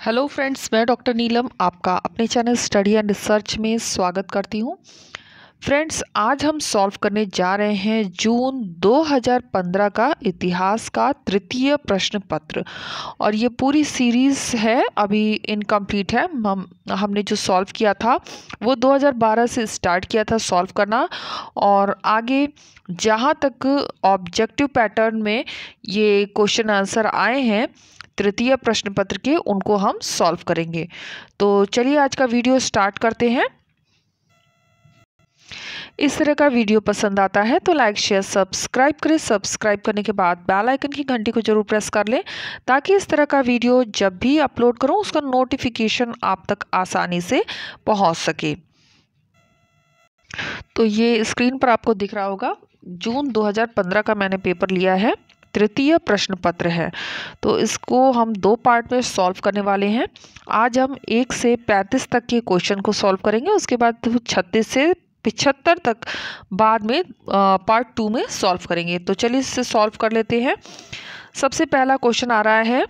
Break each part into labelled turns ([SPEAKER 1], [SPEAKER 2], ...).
[SPEAKER 1] Hello friends, मैं doctor नीलम आपका अपने चैनल स्टडी एंड रिसर्च में स्वागत करती हूँ। फ्रेंड्स, आज हम सॉल्व करने जा रहे हैं जून 2015 का इतिहास का तृतीय प्रश्न पत्र। और ये पूरी सीरीज़ है, अभी इनकम्प्लीट है। हमने जो सॉल्व किया था वो 2012 से स्टार्ट किया था सॉल्व करना, और आगे जहाँ तक ऑब्जेक्टिव पैटर्न में ये क्वेश्चन आंसर आए हैं तृतीय प्रश्न पत्र के, उनको हम सॉल्व करेंगे। तो चलिए आज का वीडियो स्टार्ट करते हैं। इस तरह का वीडियो पसंद आता है तो लाइक शेयर सब्सक्राइब करें। सब्सक्राइब करने के बाद बेल आइकन की घंटी को जरूर प्रेस कर लें, ताकि इस तरह का वीडियो जब भी अपलोड करूं उसका नोटिफिकेशन आप तक आसानी से पहुंच सके। तो ये स्क्रीन पर आपको दिख रहा होगा, जून 2015 का मैंने पेपर लिया है, तृतीय प्रश्न पत्र है। तो इसको हम दो पार्ट में सॉल्व करने वाले हैं। आज हम 1 से 35 तक के क्वेश्चन को सॉल्व करेंगे, उसके बाद 36 से 75 तक बाद में पार्ट 2 में सॉल्व करेंगे। तो चलिए इससे सॉल्व कर लेते हैं। सबसे पहला क्वेश्चन आ रहा है,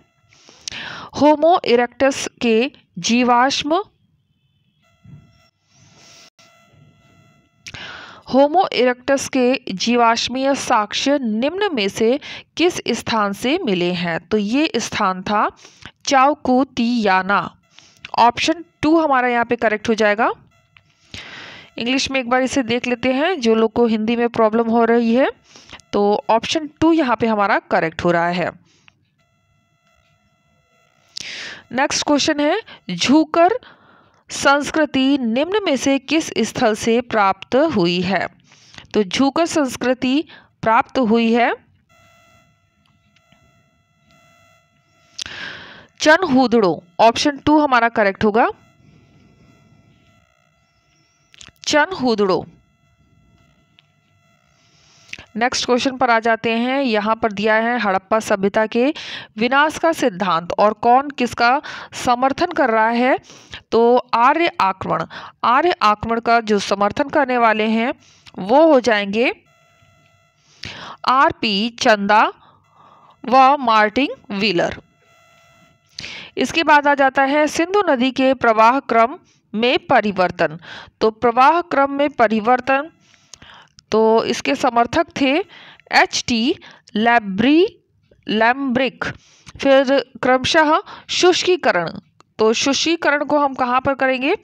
[SPEAKER 1] होमो इरेक्टस के जीवाश्म होमो इरेक्टस के जीवाश्मीय साक्ष्य निम्न में से किस स्थान से मिले हैं? तो ये स्थान था चाउकुटियाना। ऑप्शन 2 हमारा यहाँ पे करेक्ट हो जाएगा। इंग्लिश में एक बार इसे देख लेते हैं, जो लोग को हिंदी में प्रॉब्लम हो रही है। तो ऑप्शन 2 यहाँ पे हमारा करेक्ट हो रहा है। नेक्स्ट क्वेश्चन है, झूकर संस्कृति निम्न में से किस स्थल से प्राप्त हुई है? तो झूकर संस्कृति प्राप्त हुई है चनहुदड़ो। ऑप्शन 2 हमारा करेक्ट होगा, चनहुदड़ो। नेक्स्ट क्वेश्चन पर आ जाते हैं। यहाँ पर दिया है हड़प्पा सभ्यता के विनाश का सिद्धांत, और कौन किसका समर्थन कर रहा है? तो आर्य आक्रमण। आर्य आक्रमण का जो समर्थन करने वाले हैं वो हो जाएंगे आर.पी. चंदा व मार्टिन व्हीलर। इसके बाद आ जाता है सिंधु नदी के प्रवाह क्रम में परिवर्तन। तो प्रवाह क्रम में परिवर्तन, तो इसके समर्थक थे H.T. लैम्ब्रिक। फिर क्रमशः शुष्कीकरण। तो शुष्कीकरण को हम कहाँ पर करेंगे?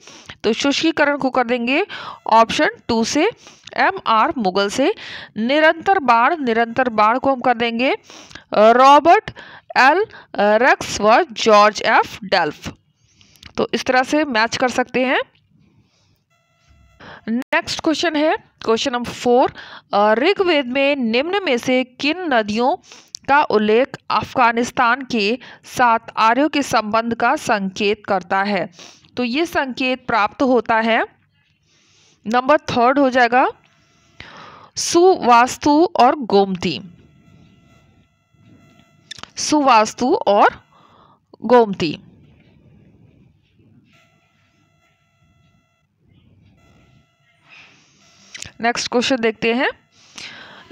[SPEAKER 1] तो शुष्कीकरण को कर देंगे ऑप्शन 2 से M.R. मुगल से। निरंतर बाढ़ को हम कर देंगे रॉबर्ट एल रेक्स व जॉर्ज एफ डेल्फ। तो इस तरह से मैच कर सकते हैं। नेक्स्ट क्वेश्चन है क्वेश्चन नंबर 4, ऋग्वेद में निम्न में से किन नदियों का उल्लेख अफगानिस्तान के साथ आर्यों के संबंध का संकेत करता है? तो ये संकेत प्राप्त होता है, नंबर 3 हो जाएगा, सुवास्तु और गोमती। सुवास्तु और गोमती। नेक्स्ट क्वेश्चन देखते हैं।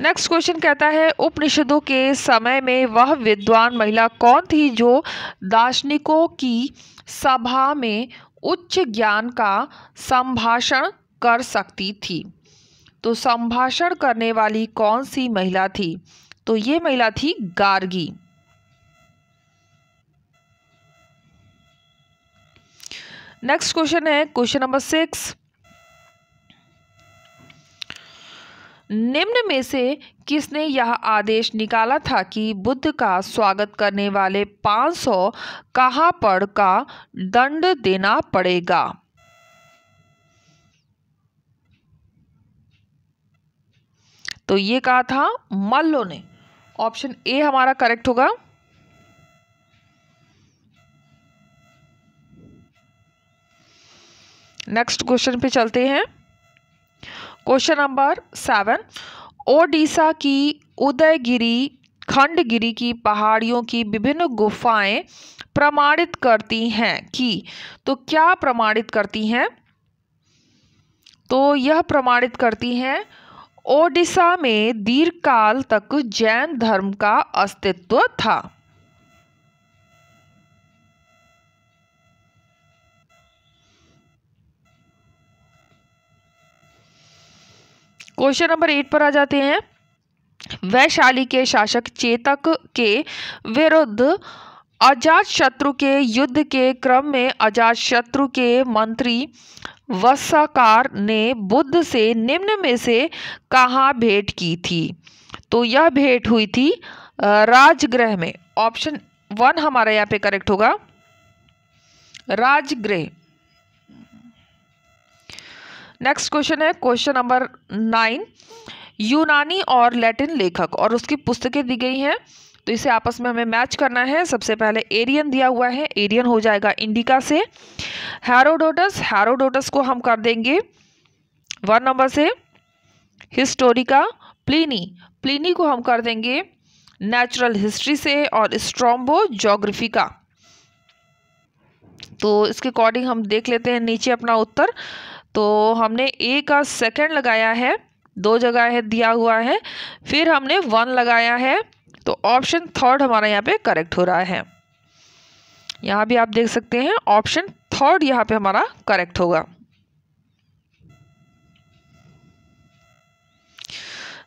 [SPEAKER 1] नेक्स्ट क्वेश्चन कहता है, उपनिषदों के समय में वह विद्वान महिला कौन थी जो दार्शनिकों की सभा में उच्च ज्ञान का संभाषण कर सकती थी? तो संभाषण करने वाली कौन सी महिला थी? तो ये महिला थी गार्गी। नेक्स्ट क्वेश्चन है क्वेश्चन नंबर 6, निम्न में से किसने यह आदेश निकाला था कि बुद्ध का स्वागत करने वाले 500 कहापड़ का दंड देना पड़ेगा? तो ये कहा था मल्लों ने। ऑप्शन ए हमारा करेक्ट होगा। नेक्स्ट क्वेश्चन पे चलते हैं। क्वेश्चन नंबर 7, ओडिशा की उदयगिरी खंडगिरी की पहाड़ियों की विभिन्न गुफाएं प्रमाणित करती हैं कि, तो क्या प्रमाणित करती हैं? तो यह प्रमाणित करती हैं ओडिशा में दीर्घकाल तक जैन धर्म का अस्तित्व था। क्वेश्चन नंबर 8 पर आ जाते हैं। वैशाली के शासक चेतक के विरुद्ध अजातशत्रु के युद्ध के क्रम में अजातशत्रु के मंत्री वत्साकार ने बुद्ध से निम्न में से कहाँ भेंट की थी? तो यह भेंट हुई थी राजगृह में। ऑप्शन 1 हमारा यहाँ पे करेक्ट होगा, राजगृह। नेक्स्ट क्वेश्चन है क्वेश्चन नंबर 9। यूनानी और लैटिन लेखक और उसकी पुस्तकें दी गई हैं, तो इसे आपस में हमें मैच करना है। सबसे पहले एरियन दिया हुआ है, एरियन हो जाएगा इंडिका से। हेरोडोटस, हेरोडोटस को हम कर देंगे 1 नंबर से। हिस्टोरिका, प्लिनी, प्लिनी को हम कर देंगे नेचुरल हिस्ट्री से। और स्ट्रॉम्बो, ज्योग्राफी का। तो इसके अकॉर्डिंग हम देख लेते हैं नीचे अपना उत्तर। तो हमने ए का सेकंड लगाया है, 2 जगह है दिया हुआ है, फिर हमने 1 लगाया है, तो ऑप्शन 3 हमारा यहाँ पे करेक्ट हो रहा है। यहाँ भी आप देख सकते हैं ऑप्शन 3 यहाँ पे हमारा करेक्ट होगा।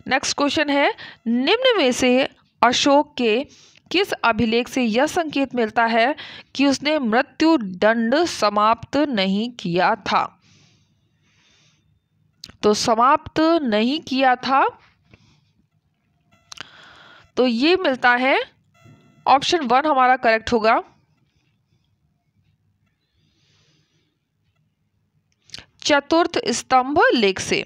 [SPEAKER 1] नेक्स्ट क्वेश्चन है, निम्न में से अशोक के किस अभिलेख से यह संकेत मिलता है कि उसने मृत्यु दंड समाप्त नहीं किया था? तो समाप्त नहीं किया था, तो ये मिलता है ऑप्शन 1 हमारा करेक्ट होगा, चतुर्थ स्तंभ लेख से।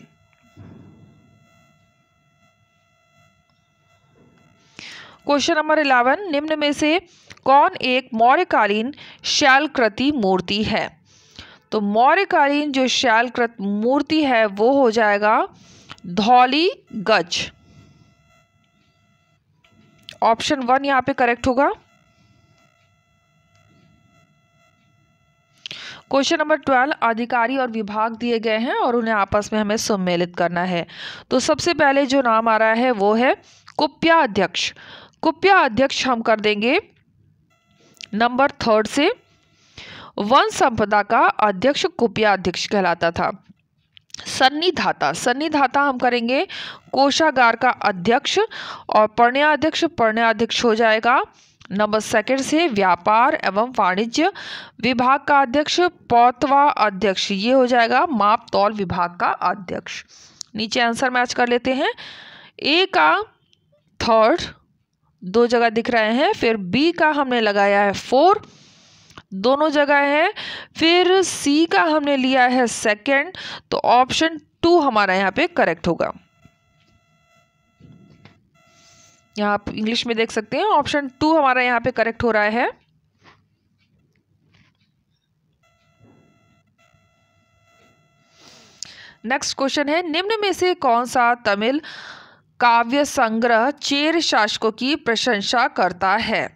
[SPEAKER 1] Question number 11। निम्न में से कौन एक मौर्यकालीन शैलकृति मूर्ति है? तो मौर्यकालीन जो शैलकृत मूर्ति है वो हो जाएगा धौली गज। ऑप्शन 1 यहाँ पे करेक्ट होगा। Question number 12। अधिकारी और विभाग दिए गए हैं और उन्हें आपस में हमें सम्मिलित करना है। तो सबसे पहले जो नाम आ रहा है वो है कुप्याध्यक्ष। कुप्याध्यक्ष हम कर देंगे नंबर 3 से। वन संपदा का अध्यक्ष कुप्याध्यक्ष कहलाता था। सन्निधाता, सन्निधाता हम करेंगे कोषागार का अध्यक्ष। और पर्ण्याध्यक्ष, पर्ण्याध्यक्ष हो जाएगा नंबर 2 से। व्यापार एवं वाणिज्य विभाग का अध्यक्ष पौतवा अध्यक्ष, ये हो जाएगा माप तौल विभाग का अध्यक्ष। नीचे आंसर मैच कर लेते हैं। ए का 3rd 2 जगह दिख रहे हैं, फिर बी का हमने लगाया है 4 दोनों जगह है, फिर सी का हमने लिया है 2nd, तो ऑप्शन 2 हमारा यहाँ पे करेक्ट होगा। यहाँ आप इंग्लिश में देख सकते हैं ऑप्शन 2 हमारा यहाँ पे करेक्ट हो रहा है। नेक्स्ट क्वेश्चन है, निम्न में से कौन सा तमिल काव्य संग्रह चेर शासकों की प्रशंसा करता है?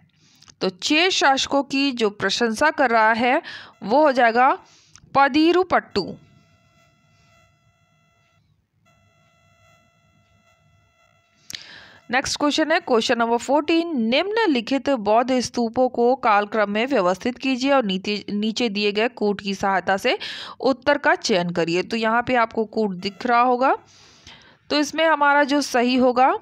[SPEAKER 1] तो चेर शासकों की जो प्रशंसा कर रहा है वो हो जाएगा पदीरुपट्टू। नेक्स्ट क्वेश्चन है क्वेश्चन नंबर 14। निम्नलिखित बौद्ध स्तूपों को कालक्रम में व्यवस्थित कीजिए और नीचे दिए गए कूट की सहायता से उत्तर का चयन करिए। तो यहाँ पे आपको कूट दिख रहा होगा, तो इसमें हमारा जो सही होगा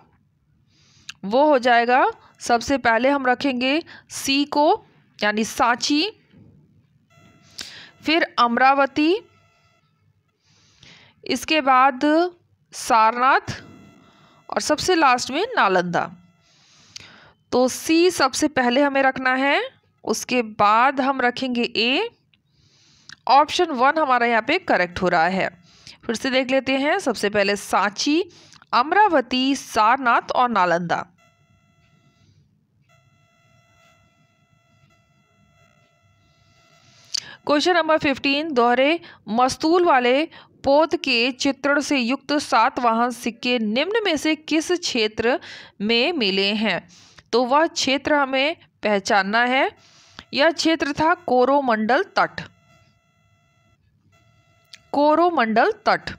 [SPEAKER 1] वो हो जाएगा, सबसे पहले हम रखेंगे सी को यानी सांची, फिर अमरावती, इसके बाद सारनाथ और सबसे लास्ट में नालंदा। तो सी सबसे पहले हमें रखना है, उसके बाद हम रखेंगे ए। ऑप्शन 1 हमारा यहाँ पे करेक्ट हो रहा है। फिर से देख लेते हैं, सबसे पहले सांची, अमरावती, सारनाथ और नालंदा। Question number 15। दोहरे मस्तूल वाले पोत के चित्रण से युक्त सातवाहन सिक्के निम्न में से किस क्षेत्र में मिले हैं? तो वह क्षेत्र हमें पहचानना है। यह क्षेत्र था कोरोमंडल तट। कोरोमंडल तट।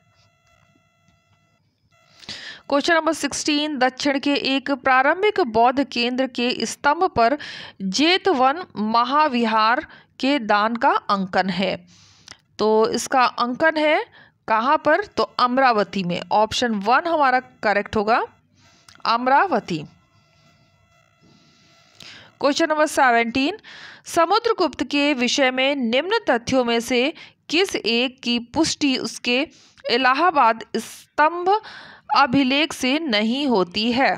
[SPEAKER 1] Question number 16। दक्षिण के एक प्रारंभिक बौद्ध केंद्र के स्तंभ पर जेतवन महाविहार के दान का अंकन है। तो इसका अंकन है कहाँ पर? तो अमरावती में। ऑप्शन 1 हमारा करेक्ट होगा, अमरावती। क्वेश्चन नंबर 17, समुद्रगुप्त के विषय में निम्न तथ्यों में से किस एक की पुष्टि उसके इलाहाबाद स्तंभ अभिलेख से नहीं होती है?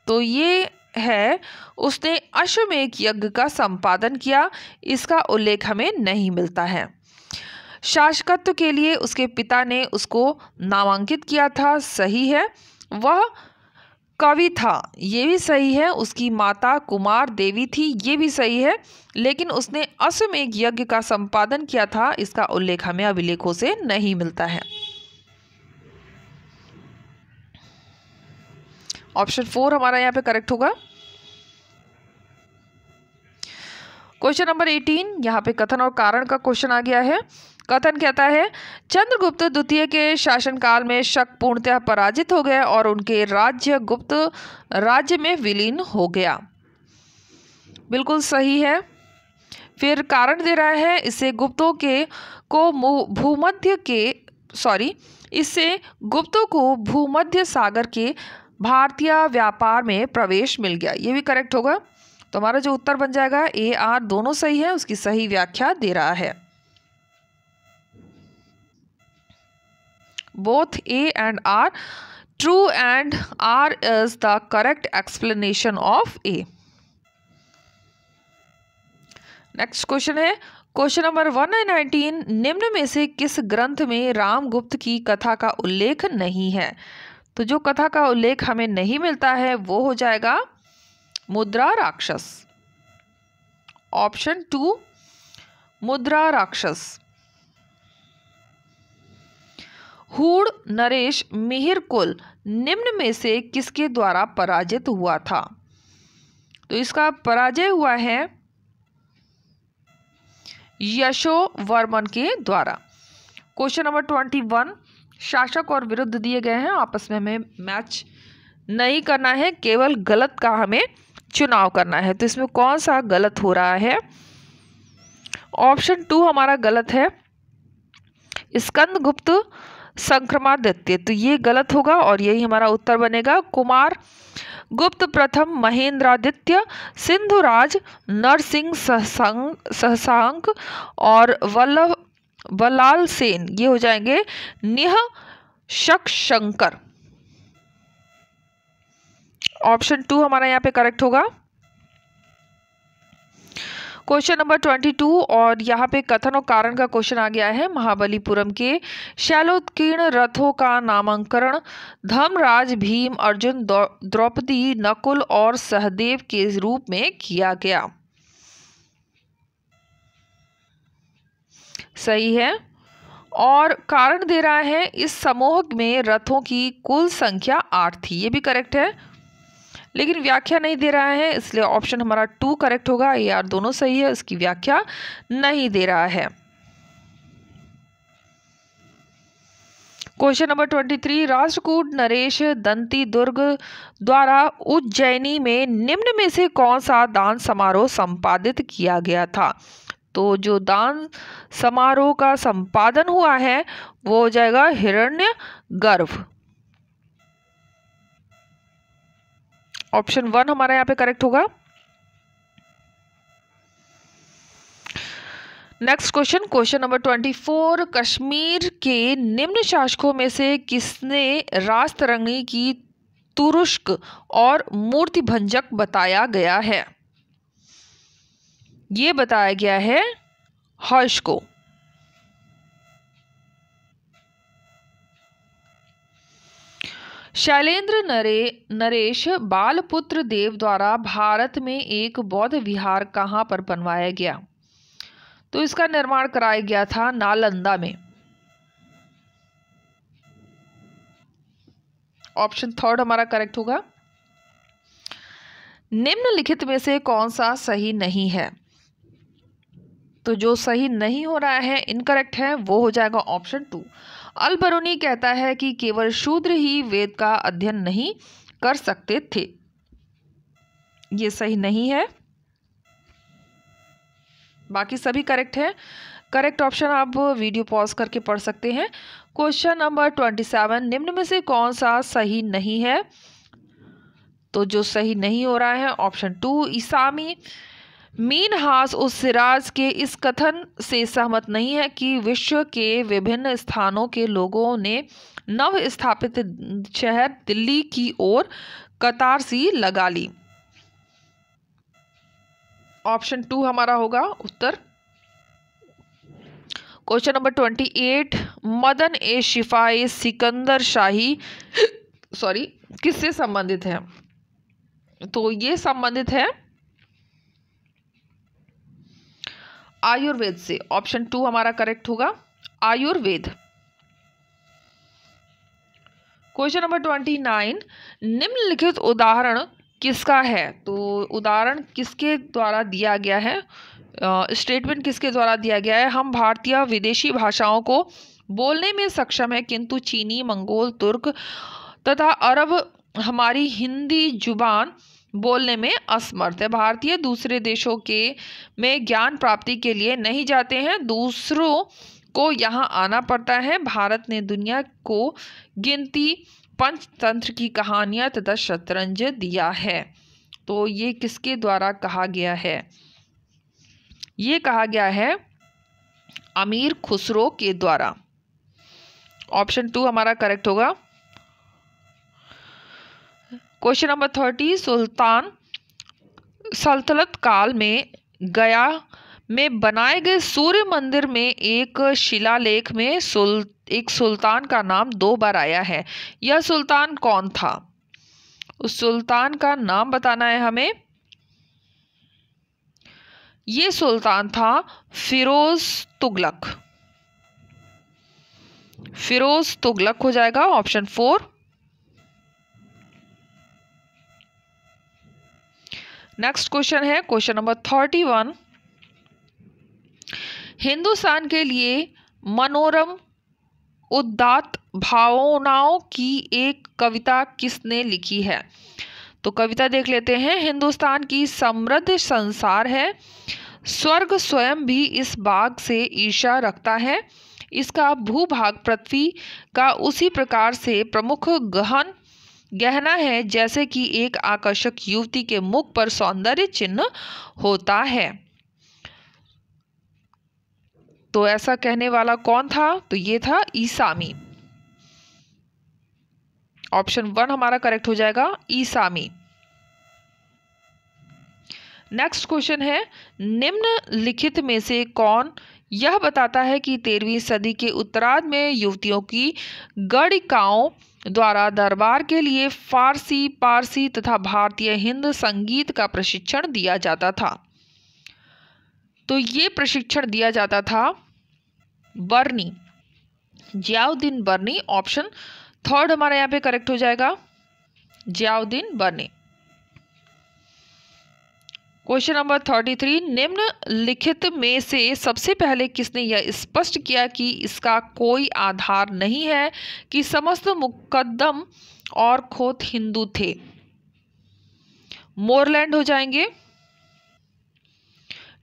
[SPEAKER 1] तो ये है, उसने अश्वमेध यज्ञ का संपादन किया, इसका उल्लेख हमें नहीं मिलता है। शासकत्व के लिए उसके पिता ने उसको नामांकित किया था, सही है। वह कवि था, ये भी सही है। उसकी माता कुमार देवी थी, ये भी सही है। लेकिन उसने अश्वमेध यज्ञ का संपादन किया था, इसका उल्लेख हमें अभिलेखों से नहीं मिलता है। ऑप्शन 4 हमारा यहाँ पे करेक्ट होगा। क्वेश्चन नंबर 18, यहाँ पे कथन और कारण का क्वेश्चन आ गया है। कथन कहता है, चंद्रगुप्त द्वितीय के शासनकाल में शक पूर्णतः पराजित हो गए और उनके राज्य गुप्त राज्य में विलीन हो गया। बिल्कुल सही है। फिर कारण दे रहा है, इससे गुप्तों को भूमध्य सागर के भारतीय व्यापार में प्रवेश मिल गया। ये भी करेक्ट होगा। तो हमारा जो उत्तर बन जाएगा ए आर दोनों सही है, उसकी सही व्याख्या दे रहा है। Both A and R true and R is the correct explanation of A. Next question है क्वेश्चन नंबर 119, निम्न में से किस ग्रंथ में रामगुप्त की कथा का उल्लेख नहीं है? तो जो कथा का उल्लेख हमें नहीं मिलता है वो हो जाएगा मुद्रा राक्षस। ऑप्शन 2 मुद्रा राक्षस। हूण नरेश मिहिर कुल निम्न में से किसके द्वारा पराजित हुआ था? तो इसका पराजय हुआ है यशोवर्मन के द्वारा। क्वेश्चन नंबर 21, शासक और विरुद्ध दिए गए हैं, आपस में हमें मैच नहीं करना है, केवल गलत का हमें चुनाव करना है। तो इसमें कौन सा गलत हो रहा है? ऑप्शन 2 हमारा गलत है, स्कंदगुप्त संक्रमादित्य। तो ये गलत होगा और यही हमारा उत्तर बनेगा। कुमार गुप्त प्रथम महेंद्रादित्य, सिंधुराज, नरसिंह सहसांक और वल्लाल सेन, ये हो जाएंगे निःशंकर। ऑप्शन 2 हमारा यहाँ पे करेक्ट होगा। क्वेश्चन नंबर 22 और यहाँ पे कथन और कारण का क्वेश्चन आ गया है। महाबलीपुरम के शैलोत्कीर्ण रथों का नामकरण धर्मराज, भीम, अर्जुन, द्रौपदी, नकुल और सहदेव के रूप में किया गया। सही है। और कारण दे रहा है, इस समूह में रथों की कुल संख्या 8 थी, ये भी करेक्ट है। लेकिन व्याख्या नहीं दे रहा है, इसलिए ऑप्शन हमारा 2 करेक्ट होगा। ये यार दोनों सही है, उसकी व्याख्या नहीं दे रहा है। क्वेश्चन नंबर 23, राष्ट्रकूट नरेश दंती दुर्ग द्वारा उज्जैनी में निम्न में से कौन सा दान समारोह संपादित किया गया था? तो जो दान समारोह का संपादन हुआ है वो हो जाएगा हिरण्यगर्भ। ऑप्शन 1 हमारा यहाँ पे करेक्ट होगा। Next question, question number 24, Kashmir के निम्न शासकों में से किसने राजतरंगी की तुरुष्क और मूर्ति भंजक बताया गया है? ये बताया गया है हर्ष को। शैलेंद्र नरेश बालपुत्र देव द्वारा भारत में एक बौद्ध विहार कहाँ पर बनवाया गया? तो इसका निर्माण कराया गया था नालंदा में। ऑप्शन 3 हमारा करेक्ट होगा। निम्नलिखित में से कौन सा सही नहीं है? तो जो सही नहीं हो रहा है, इनकरेक्ट है, वो हो जाएगा ऑप्शन 2। अल-बरूनी कहता है कि केवल शूद्र ही वेद का अध्ययन नहीं कर सकते थे। ये सही नहीं है, बाकी सभी करेक्ट है। करेक्ट ऑप्शन आप वीडियो पॉज करके पढ़ सकते हैं। क्वेश्चन नंबर 27, निम्न में से कौन सा सही नहीं है? तो जो सही नहीं हो रहा है ऑप्शन 2, ईसामी मीनहास उस सिराज के इस कथन से सहमत नहीं है कि विश्व के विभिन्न स्थानों के लोगों ने नव स्थापित शहर दिल्ली की ओर कतार सी लगा ली। ऑप्शन 2 हमारा होगा उत्तर। क्वेश्चन नंबर 28, मदन ए शिफाए सिकंदर शाही किससे संबंधित है? तो ये संबंधित है आयुर्वेद से। ऑप्शन 2 हमारा करेक्ट होगा, आयुर्वेद। क्वेश्चन नंबर 29, निम्नलिखित उदाहरण किसका है? तो उदाहरण किसके द्वारा दिया गया है? स्टेटमेंट किसके द्वारा दिया गया है? हम भारतीय विदेशी भाषाओं को बोलने में सक्षम है, किंतु चीनी, मंगोल, तुर्क तथा अरब हमारी हिंदी जुबान बोलने में असमर्थ है। भारतीय दूसरे देशों के में ज्ञान प्राप्ति के लिए नहीं जाते हैं, दूसरों को यहाँ आना पड़ता है। भारत ने दुनिया को गिनती, पंचतंत्र की कहानियाँ तथा शतरंज दिया है। तो ये किसके द्वारा कहा गया है? ये कहा गया है अमीर खुसरो के द्वारा। ऑप्शन 2 हमारा करेक्ट होगा। क्वेश्चन नंबर 30, सुल्तान सल्तनत काल में गया में बनाए गए सूर्य मंदिर में एक शिलालेख में एक सुल्तान का नाम 2 बार आया है। यह सुल्तान कौन था? उस सुल्तान का नाम बताना है हमें। ये सुल्तान था फिरोज तुगलक। फिरोज तुगलक हो जाएगा ऑप्शन 4। नेक्स्ट क्वेश्चन है क्वेश्चन नंबर 31, हिंदुस्तान के लिए मनोरम उदात्त भावनाओं की एक कविता किसने लिखी है? तो कविता देख लेते हैं। हिंदुस्तान की समृद्ध संसार है, स्वर्ग स्वयं भी इस बाग से ईर्ष्या रखता है। इसका भूभाग पृथ्वी का उसी प्रकार से प्रमुख गहना है जैसे कि एक आकर्षक युवती के मुख पर सौंदर्य चिन्ह होता है। तो ऐसा कहने वाला कौन था? तो ये था ईसामी। ऑप्शन 1 हमारा करेक्ट हो जाएगा, ईसामी। नेक्स्ट क्वेश्चन है, निम्नलिखित में से कौन यह बताता है कि 13वीं सदी के उत्तरार्ध में युवतियों की गणिकाओं द्वारा दरबार के लिए फारसी, पारसी तथा भारतीय हिंद संगीत का प्रशिक्षण दिया जाता था? तो ये प्रशिक्षण दिया जाता था बर्नी, जियाउद्दीन बर्नी। ऑप्शन 3 हमारा यहाँ पे करेक्ट हो जाएगा, जियाउद्दीन बर्नी। क्वेश्चन नंबर 33, निम्नलिखित में से सबसे पहले किसने यह स्पष्ट किया कि इसका कोई आधार नहीं है कि समस्त मुकद्दम और खोत हिंदू थे? मोरलैंड हो जाएंगे,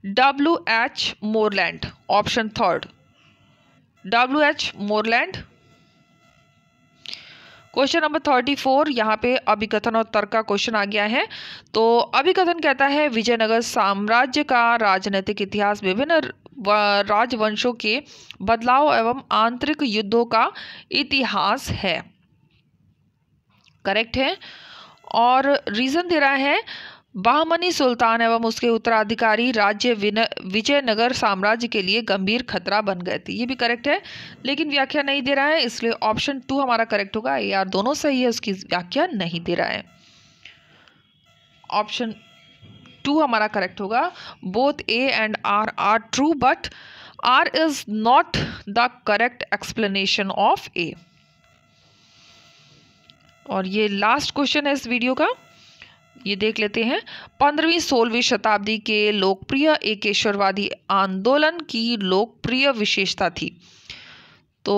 [SPEAKER 1] W.H. Moreland. Option 3 W.H. Moreland. Question number 34, यहाँ पे अभिकथन और तर्क का क्वेश्चन आ गया है। तो अभिकथन कहता है विजयनगर साम्राज्य का राजनीतिक इतिहास विभिन्न राजवंशों के बदलाव एवं आंतरिक युद्धों का इतिहास है। करेक्ट है। और रीजन दे रहा है बहमनी सुल्तान एवं उसके उत्तराधिकारी राज्य विजयनगर साम्राज्य के लिए गंभीर खतरा बन गए थे। ये भी करेक्ट है, लेकिन व्याख्या नहीं दे रहा है, इसलिए ऑप्शन 2 हमारा करेक्ट होगा। यार दोनों सही है, उसकी व्याख्या नहीं दे रहा है। ऑप्शन 2 हमारा करेक्ट होगा। बोथ A and R are true but R is not the correct explanation of A। और ये लास्ट क्वेश्चन है इस वीडियो का, ये देख लेते हैं। 15वीं-16वीं शताब्दी के लोकप्रिय एकेश्वरवादी आंदोलन की लोकप्रिय विशेषता थी। तो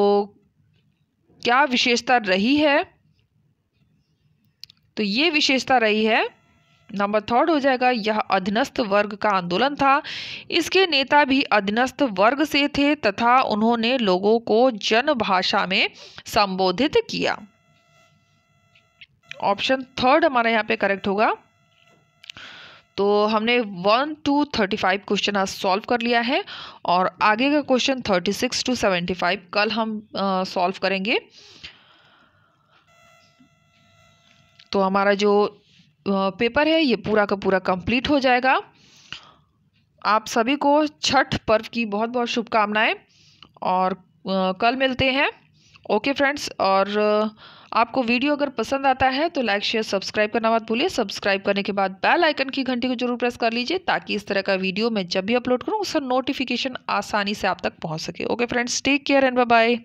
[SPEAKER 1] क्या विशेषता रही है? तो ये विशेषता रही है नंबर थर्ड हो जाएगा, यह अधीनस्थ वर्ग का आंदोलन था। इसके नेता भी अधीनस्थ वर्ग से थे तथा उन्होंने लोगों को जन भाषा में संबोधित किया। ऑप्शन थर्ड हमारा यहाँ पे करेक्ट होगा। तो हमने 1 to 35 क्वेश्चन आज सॉल्व कर लिया है और आगे का क्वेश्चन 36 to 75 कल हम सॉल्व करेंगे। तो हमारा जो पेपर है ये पूरा का पूरा कंप्लीट हो जाएगा। आप सभी को छठ पर्व की बहुत बहुत शुभकामनाएं और कल मिलते हैं। ओके फ्रेंड्स, और आपको वीडियो अगर पसंद आता है तो लाइक शेयर सब्सक्राइब करना मत भूलिए। सब्सक्राइब करने के बाद बेल आइकन की घंटी को जरूर प्रेस कर लीजिए ताकि इस तरह का वीडियो मैं जब भी अपलोड करूं उसका नोटिफिकेशन आसानी से आप तक पहुंच सके। Okay friends, take care and bye bye.